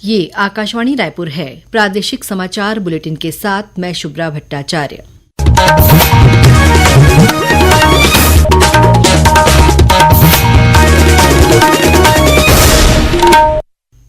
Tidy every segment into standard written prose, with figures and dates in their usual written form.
ये आकाशवाणी रायपुर है। प्रादेशिक समाचार बुलेटिन के साथ मैं शुभ्रा भट्टाचार्य।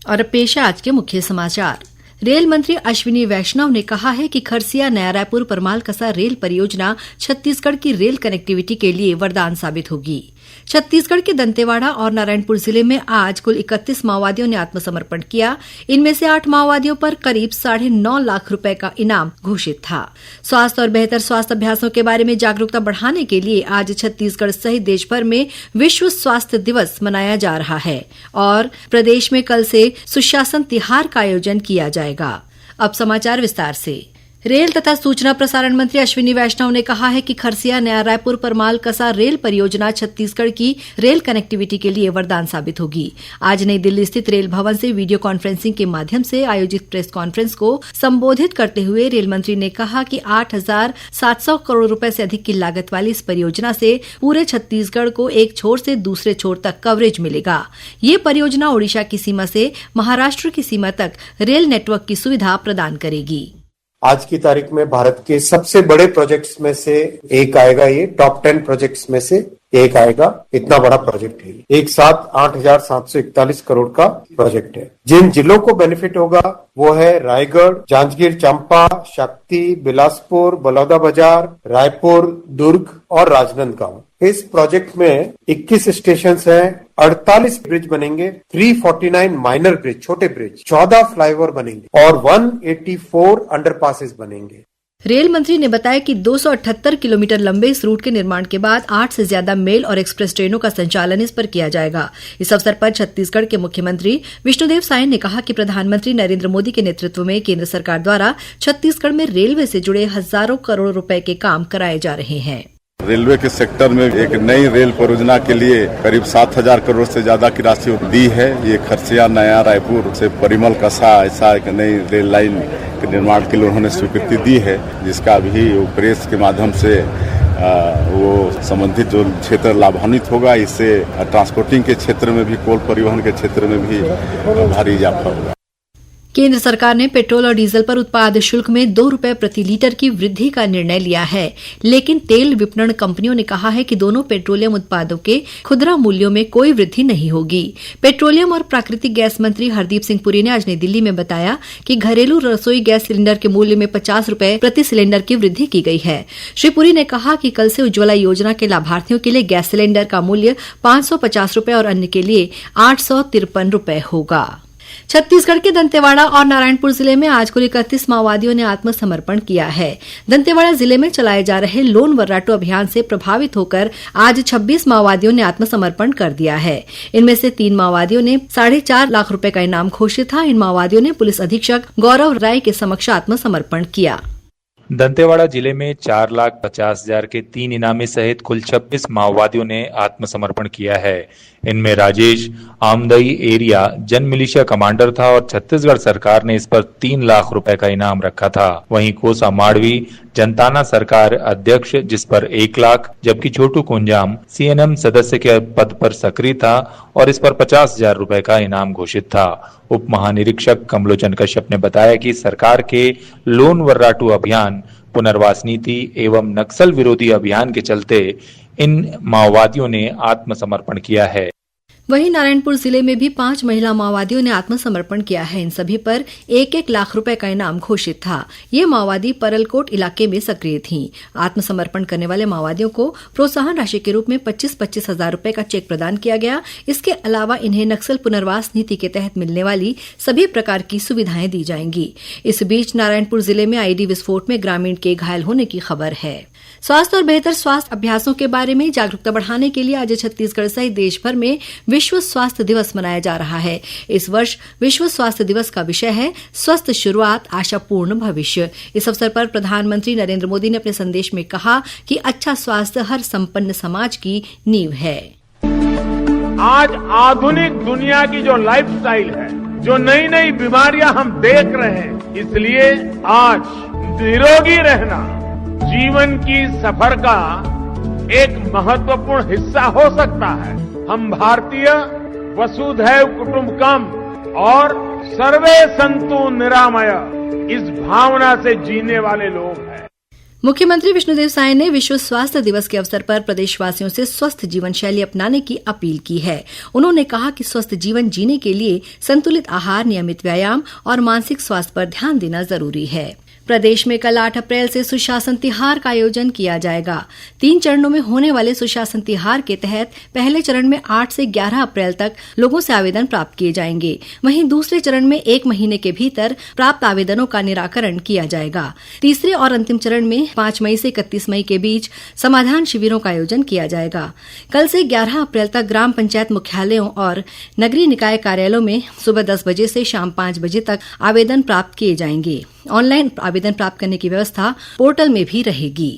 और पेश है आज के मुख्य समाचार। रेल मंत्री अश्विनी वैष्णव ने कहा है कि खरसिया नया रायपुर परमालकसा रेल परियोजना छत्तीसगढ़ की रेल कनेक्टिविटी के लिए वरदान साबित होगी। छत्तीसगढ़ के दंतेवाड़ा और नारायणपुर जिले में आज कुल 31 माओवादियों ने आत्मसमर्पण किया। इनमें से 8 माओवादियों पर करीब 9.5 लाख रुपए का इनाम घोषित था। स्वास्थ्य और बेहतर स्वास्थ्य अभ्यासों के बारे में जागरूकता बढ़ाने के लिए आज छत्तीसगढ़ सहित देश भर में विश्व स्वास्थ्य दिवस मनाया जा रहा है और प्रदेश में कल से सुशासन तिहार का आयोजन किया जाएगा। अब समाचार विस्तार से। रेल तथा सूचना प्रसारण मंत्री अश्विनी वैष्णव ने कहा है कि खरसिया नया रायपुर परमालकसा रेल परियोजना छत्तीसगढ़ की रेल कनेक्टिविटी के लिए वरदान साबित होगी। आज नई दिल्ली स्थित रेल भवन से वीडियो कॉन्फ्रेंसिंग के माध्यम से आयोजित प्रेस कॉन्फ्रेंस को संबोधित करते हुए रेल मंत्री ने कहा कि 8,700 करोड़ रुपए से अधिक की लागत वाली इस परियोजना से पूरे छत्तीसगढ़ को एक छोर से दूसरे छोर तक कवरेज मिलेगा। ये परियोजना ओडिशा की सीमा से महाराष्ट्र की सीमा तक रेल नेटवर्क की सुविधा प्रदान करेगी। आज की तारीख में भारत के सबसे बड़े प्रोजेक्ट्स में से एक आएगा। ये टॉप 10 प्रोजेक्ट्स में से एक आएगा। इतना बड़ा प्रोजेक्ट है। एक साथ 8,741 करोड़ का प्रोजेक्ट है। जिन जिलों को बेनिफिट होगा वो है रायगढ़, जांजगीर चांपा, शक्ति, बिलासपुर, बलौदाबाजार, रायपुर, दुर्ग और राजनांदगांव। इस प्रोजेक्ट में 21 स्टेशन हैं, 48 ब्रिज बनेंगे, 349 माइनर ब्रिज छोटे ब्रिज, 14 फ्लाईओवर बनेंगे और 184 अंडरपासेस बनेंगे। रेल मंत्री ने बताया कि 278 किलोमीटर लंबे इस रूट के निर्माण के बाद 8 से ज्यादा मेल और एक्सप्रेस ट्रेनों का संचालन इस पर किया जाएगा। इस अवसर पर छत्तीसगढ़ के मुख्यमंत्री विष्णुदेव साय ने कहा कि प्रधानमंत्री नरेंद्र मोदी के नेतृत्व में केंद्र सरकार द्वारा छत्तीसगढ़ में रेलवे से जुड़े हजारों करोड़ रुपए के काम कराए जा रहे हैं। रेलवे के सेक्टर में एक नई रेल परियोजना के लिए करीब 7,000 करोड़ से ज्यादा की राशि दी है। ये खरसिया नया रायपुर से परिमलकसा ऐसा एक नई रेल लाइन के निर्माण के लिए उन्होंने स्वीकृति दी है, जिसका भी प्रेस के माध्यम से वो संबंधित जो क्षेत्र लाभान्वित होगा। इससे ट्रांसपोर्टिंग के क्षेत्र में भी, कोल परिवहन के क्षेत्र में भी भारी इजाफा होगा। केंद्र सरकार ने पेट्रोल और डीजल पर उत्पाद शुल्क में 2 रुपए प्रति लीटर की वृद्धि का निर्णय लिया है, लेकिन तेल विपणन कंपनियों ने कहा है कि दोनों पेट्रोलियम उत्पादों के खुदरा मूल्यों में कोई वृद्धि नहीं होगी। पेट्रोलियम और प्राकृतिक गैस मंत्री हरदीप सिंह पुरी ने आज नई दिल्ली में बताया कि घरेलू रसोई गैस सिलेंडर के मूल्य में 50 रुपए प्रति सिलेंडर की वृद्धि की गई है। श्री पुरी ने कहा कि कल से उज्ज्वला योजना के लाभार्थियों के लिए गैस सिलेंडर का मूल्य 550 रुपए और अन्य के लिए 853 रुपए होगा। छत्तीसगढ़ के दंतेवाड़ा और नारायणपुर जिले में आज कुल 31 माओवादियों ने आत्मसमर्पण किया है। दंतेवाड़ा जिले में चलाए जा रहे लोन वर्राटू अभियान से प्रभावित होकर आज 26 माओवादियों ने आत्मसमर्पण कर दिया है। इनमें से 3 माओवादियों ने 4.5 लाख रुपए का इनाम घोषित था। इन माओवादियों ने पुलिस अधीक्षक गौरव राय के समक्ष आत्मसमर्पण किया। दंतेवाड़ा जिले में 4,50,000 के 3 इनामी सहित कुल 26 माओवादियों ने आत्मसमर्पण किया है। इनमें राजेश आमदई एरिया जन मिलिशिया कमांडर था और छत्तीसगढ़ सरकार ने इस पर 3 लाख रुपए का इनाम रखा था। वहीं कोसा माड़वी जनताना सरकार अध्यक्ष जिस पर 1 लाख, जबकि छोटू कुंजाम सीएनएम सदस्य के पद पर सक्रिय था और इस पर 50,000 रुपए का इनाम घोषित था। उप महानिरीक्षक कमलोचन कश्यप ने बताया कि सरकार के लोन वर्राटू अभियान, पुनर्वास नीति एवं नक्सल विरोधी अभियान के चलते इन माओवादियों ने आत्मसमर्पण किया है। वहीं नारायणपुर जिले में भी 5 महिला माओवादियों ने आत्मसमर्पण किया है। इन सभी पर 1-1 लाख रुपए का इनाम घोषित था। ये माओवादी परलकोट इलाके में सक्रिय थीं। आत्मसमर्पण करने वाले माओवादियों को प्रोत्साहन राशि के रूप में 25-25 हजार रुपए का चेक प्रदान किया गया। इसके अलावा इन्हें नक्सल पुनर्वास नीति के तहत मिलने वाली सभी प्रकार की सुविधाएं दी जाएंगी। इस बीच नारायणपुर जिले में आईडी विस्फोट में ग्रामीण के घायल होने की खबर है। स्वास्थ्य और बेहतर स्वास्थ्य अभ्यासों के बारे में जागरूकता बढ़ाने के लिए आज छत्तीसगढ़ सहित देश भर में विश्व स्वास्थ्य दिवस मनाया जा रहा है। इस वर्ष विश्व स्वास्थ्य दिवस का विषय है स्वस्थ शुरुआत, आशापूर्ण भविष्य। इस अवसर पर प्रधानमंत्री नरेंद्र मोदी ने अपने संदेश में कहा कि अच्छा स्वास्थ्य हर संपन्न समाज की नींव है। आज आधुनिक दुनिया की जो लाइफस्टाइल है, जो नई नई बीमारियां हम देख रहे हैं, इसलिए आज निरोगी रहना जीवन की सफर का एक महत्वपूर्ण हिस्सा हो सकता है। हम भारतीय वसुधैव कुटुंबकम और सर्वे संतु निरामय इस भावना से जीने वाले लोग हैं। मुख्यमंत्री विष्णुदेव साय ने विश्व स्वास्थ्य दिवस के अवसर पर प्रदेशवासियों से स्वस्थ जीवन शैली अपनाने की अपील की है। उन्होंने कहा कि स्वस्थ जीवन जीने के लिए संतुलित आहार, नियमित व्यायाम और मानसिक स्वास्थ्य पर ध्यान देना जरूरी है। प्रदेश में कल 8 अप्रैल से सुशासन तिहार का आयोजन किया जाएगा। 3 चरणों में होने वाले सुशासन तिहार के तहत पहले चरण में 8 से 11 अप्रैल तक लोगों से आवेदन प्राप्त किए जाएंगे। वहीं दूसरे चरण में 1 महीने के भीतर प्राप्त आवेदनों का निराकरण किया जाएगा। तीसरे और अंतिम चरण में 5 मई से 31 मई के बीच समाधान शिविरों का आयोजन किया जाएगा। कल से 11 अप्रैल तक ग्राम पंचायत मुख्यालयों और नगरीय निकाय कार्यालयों में सुबह 10 बजे से शाम 5 बजे तक आवेदन प्राप्त किए जाएंगे। ऑनलाइन आवेदन प्राप्त करने की व्यवस्था पोर्टल में भी रहेगी।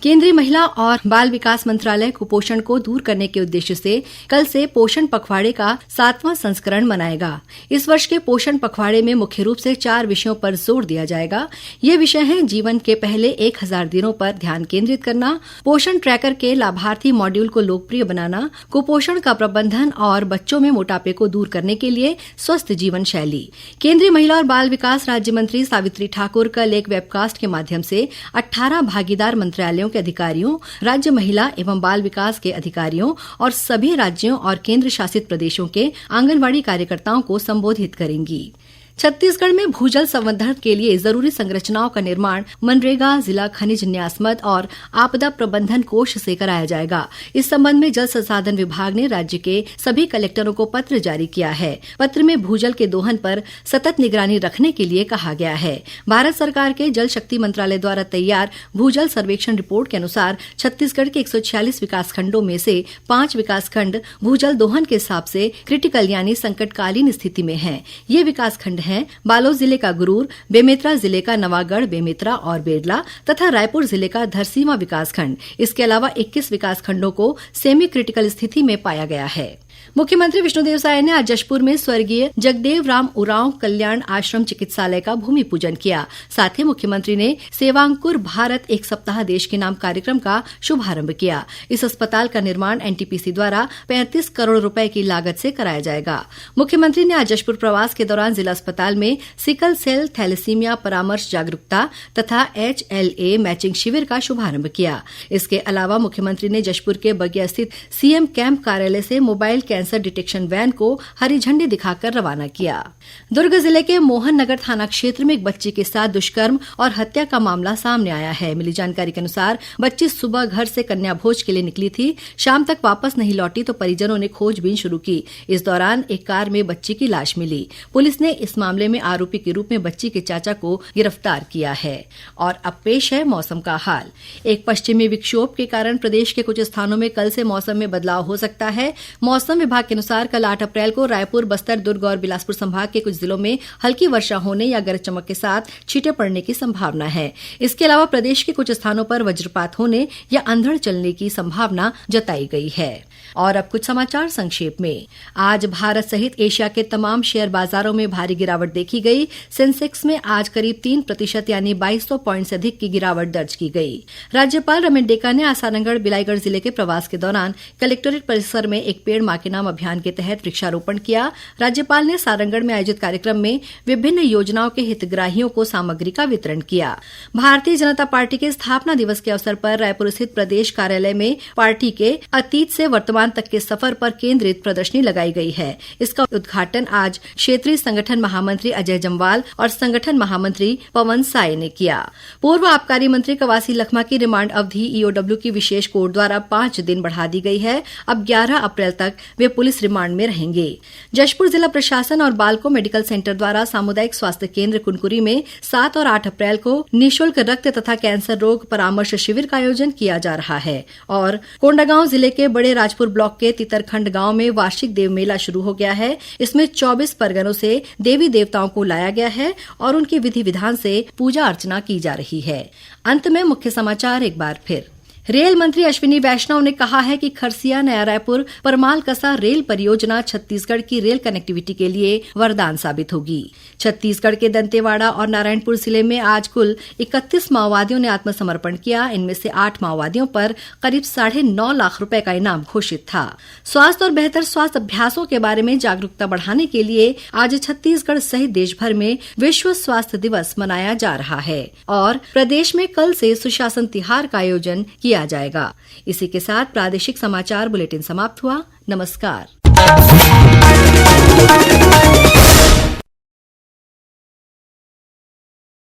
केंद्रीय महिला और बाल विकास मंत्रालय कुपोषण को दूर करने के उद्देश्य से कल से पोषण पखवाड़े का 7वां संस्करण मनाएगा। इस वर्ष के पोषण पखवाड़े में मुख्य रूप से 4 विषयों पर जोर दिया जाएगा। ये विषय हैं जीवन के पहले 1000 दिनों पर ध्यान केंद्रित करना, पोषण ट्रैकर के लाभार्थी मॉड्यूल को लोकप्रिय बनाना, कुपोषण का प्रबंधन और बच्चों में मोटापे को दूर करने के लिए स्वस्थ जीवन शैली। केंद्रीय महिला और बाल विकास राज्य मंत्री सावित्री ठाकुर कल एक वेबकास्ट के माध्यम से 18 भागीदार मंत्रालयों के अधिकारियों, राज्य महिला एवं बाल विकास के अधिकारियों और सभी राज्यों और केंद्र शासित प्रदेशों के आंगनवाड़ी कार्यकर्ताओं को संबोधित करेंगी। छत्तीसगढ़ में भूजल संवर्धन के लिए जरूरी संरचनाओं का निर्माण मनरेगा, जिला खनिज न्यास मद और आपदा प्रबंधन कोष से कराया जाएगा। इस संबंध में जल संसाधन विभाग ने राज्य के सभी कलेक्टरों को पत्र जारी किया है। पत्र में भूजल के दोहन पर सतत निगरानी रखने के लिए कहा गया है। भारत सरकार के जल शक्ति मंत्रालय द्वारा तैयार भूजल सर्वेक्षण रिपोर्ट के अनुसार छत्तीसगढ़ के 146 विकासखंडों में से 5 विकासखंड भूजल दोहन के हिसाब से क्रिटिकल यानी संकटकालीन स्थिति में हैं। ये विकासखंड हैं बालोद जिले का गुरूर, बेमेतरा जिले का नवागढ़, बेमेतरा और बेरला तथा रायपुर जिले का धरसींवा विकासखंड। इसके अलावा 21 विकासखंडों को सेमी क्रिटिकल स्थिति में पाया गया है। मुख्यमंत्री विष्णुदेव साय ने आज जशपुर में स्वर्गीय जगदेव राम उरांव कल्याण आश्रम चिकित्सालय का भूमि पूजन किया। साथ ही मुख्यमंत्री ने सेवांकुर भारत एक सप्ताह देश के नाम कार्यक्रम का शुभारंभ किया। इस अस्पताल का निर्माण एनटीपीसी द्वारा 35 करोड़ रुपए की लागत से कराया जाएगा। मुख्यमंत्री ने आज जशपुर प्रवास के दौरान जिला अस्पताल में सिकल सेल थैलेसीमिया परामर्श जागरूकता तथा HLA मैचिंग शिविर का शुभारंभ किया। इसके अलावा मुख्यमंत्री ने जशपुर के बगिया स्थित सीएम कैंप कार्यालय से मोबाइल कैंसर डिटेक्शन वैन को हरी झंडी दिखाकर रवाना किया। दुर्ग जिले के मोहन नगर थाना क्षेत्र में एक बच्ची के साथ दुष्कर्म और हत्या का मामला सामने आया है। मिली जानकारी के अनुसार बच्ची सुबह घर से कन्या भोज के लिए निकली थी। शाम तक वापस नहीं लौटी तो परिजनों ने खोजबीन शुरू की। इस दौरान एक कार में बच्ची की लाश मिली। पुलिस ने इस मामले में आरोपी के रूप में बच्ची के चाचा को गिरफ्तार किया है। और अब पेश है मौसम का हाल। एक पश्चिमी विक्षोभ के कारण प्रदेश के कुछ स्थानों में कल से मौसम में बदलाव हो सकता है। मौसम विभाग के अनुसार कल 8 अप्रैल को रायपुर, बस्तर, दुर्ग और बिलासपुर संभाग के कुछ जिलों में हल्की वर्षा होने या गरज चमक के साथ छींटे पड़ने की संभावना है। इसके अलावा प्रदेश के कुछ स्थानों पर वज्रपात होने या अंधड़ चलने की संभावना जताई गई है। और अब कुछ समाचार संक्षेप में। आज भारत सहित एशिया के तमाम शेयर बाजारों में भारी गिरावट देखी गई। सेंसेक्स में आज करीब 3% यानी 2200 पॉइंट से अधिक की गिरावट दर्ज की गई। राज्यपाल रमेश डेका ने आज सारंगढ़, बिलाईगढ़ जिले के प्रवास के दौरान कलेक्टोरेट परिसर में एक पेड़ मां के नाम अभियान के तहत वृक्षारोपण किया। राज्यपाल ने सारंगढ़ में आयोजित कार्यक्रम में विभिन्न योजनाओं के हितग्राहियों को सामग्री का वितरण किया। भारतीय जनता पार्टी के स्थापना दिवस के अवसर पर रायपुर स्थित प्रदेश कार्यालय में पार्टी के अतीत से वर्तमान तक के सफर पर केंद्रित प्रदर्शनी लगाई गई है। इसका उद्घाटन आज क्षेत्रीय संगठन महामंत्री अजय जम्वाल और संगठन महामंत्री पवन साय ने किया। पूर्व आबकारी मंत्री कवासी लखमा की रिमांड अवधि ईओडब्ल्यू की विशेष कोर्ट द्वारा 5 दिन बढ़ा दी गई है। अब 11 अप्रैल तक वे पुलिस रिमांड में रहेंगे। जशपुर जिला प्रशासन और बालको मेडिकल सेंटर द्वारा सामुदायिक स्वास्थ्य केंद्र कुनकुरी में 7 और 8 अप्रैल को निःशुल्क रक्त तथा कैंसर रोग परामर्श शिविर का आयोजन किया जा रहा है। और कोंडागांव जिले के बड़े राजपुर ब्लॉक के तितरखंड गांव में वार्षिक देव मेला शुरू हो गया है। इसमें 24 परगनों से देवी देवताओं को लाया गया है और उनकी विधि विधान से पूजा अर्चना की जा रही है। अंत में मुख्य समाचार एक बार फिर। रेल मंत्री अश्विनी वैष्णव ने कहा है कि खरसिया नया रायपुर परमाल कसा रेल परियोजना छत्तीसगढ़ की रेल कनेक्टिविटी के लिए वरदान साबित होगी। छत्तीसगढ़ के दंतेवाड़ा और नारायणपुर जिले में आज कुल 31 माओवादियों ने आत्मसमर्पण किया। इनमें से 8 माओवादियों पर करीब 9.5 लाख रुपए का इनाम घोषित था। स्वास्थ्य और बेहतर स्वास्थ्य अभ्यासों के बारे में जागरूकता बढ़ाने के लिए आज छत्तीसगढ़ सहित देश भर में विश्व स्वास्थ्य दिवस मनाया जा रहा है और प्रदेश में कल से सुशासन तिहार का आयोजन किया जाएगा। इसी के साथ प्रादेशिक समाचार बुलेटिन समाप्त हुआ। नमस्कार।